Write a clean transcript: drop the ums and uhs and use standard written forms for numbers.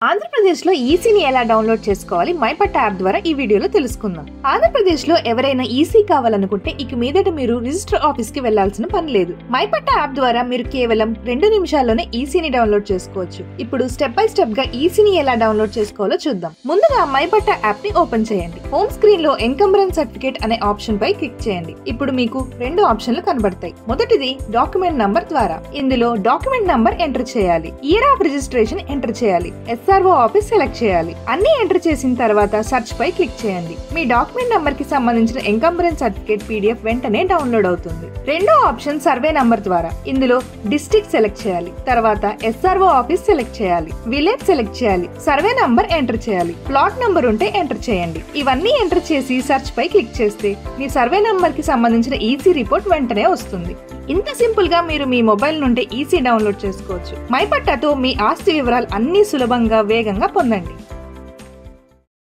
ఆంధ్రప్రదేశ్లో ఈసీని ఎలా డౌన్లోడ్ చేసుకోవాలి మైపట్టా యాప్ ద్వారా ఈ వీడియోలో తెలుసుకుందాం. ఆంధ్రప్రదేశ్లో ఎవరైనా ఈసీ కావాలనుకుంటే ఇక మీదట మీరు రిజిస్టర్ ఆఫీస్ కి వెళ్లాల్సిన పని లేదు. మైపట్టా యాప్ ద్వారా మీరు కేవలం 2 నిమిషాల్లోనే ఈసీని డౌన్లోడ్ చేసుకోవచ్చు. ఇప్పుడు స్టెప్ బై స్టెప్ గా ఈసీని ఎలా డౌన్లోడ్ చేసుకోవాలో చూద్దాం. ముందుగా మైపట్టా యాప్ ని ఓపెన్ చేయండి. హోమ్ స్క్రీన్ లో ఎన్కంబరెన్స్ సర్టిఫికేట్ అనే ఆప్షన్ పై క్లిక్ చేయండి. ఇప్పుడు మీకు 2 ఆప్షన్లు కనబడతాయి. మొదటిది డాక్యుమెంట్ నంబర్ ద్వారా. ఇందులో డాక్యుమెంట్ నంబర్ ఎంటర్ చేయాలి. ఇయర్ ఆఫ్ రిజిస్ట్రేషన్ ఎంటర్ చేయాలి. SRO ఆఫీస్ సెలెక్ట్ చేయాలి. అన్ని ఎంటర్ చేసిన తర్వాత సర్చ్ పై క్లిక్ చేయండి. మీ డాక్యుమెంట్ నంబర్ కి సంబంధించిన ఎన్కంబరెన్స్ సర్టిఫికేట్ PDF వెంటనే డౌన్లోడ్ అవుతుంది. రెండో ఆప్షన్ సర్వే నంబర్ ద్వారా. ఇందులో డిస్ట్రిక్ట్ సెలెక్ట్ చేయాలి. తర్వాత SRO ఆఫీస్ సెలెక్ట్ చేయాలి. విలేజ్ సెలెక్ట్ చేయాలి. సర్వే నంబర్ ఎంటర్ చేయాలి. ప్లాట్ నంబర్ ఉంటే ఎంటర్ చేయండి. ఇవన్నీ ఎంటర్ చేసి సర్చ్ పై క్లిక్ చేస్తే మీ సర్వే నంబర్ కి సంబంధించిన ఈసీ రిపోర్ట్ వెంటనే వస్తుంది. ఇంత సింపుల్ గా మీరు మీ మొబైల్ నుండి ఈసీ డౌన్లోడ్ చేసుకోవచ్చు. మైపట్టాతో మీ ఆస్తి వివరాలు అన్ని సులభంగా వేగంగా పొందండి.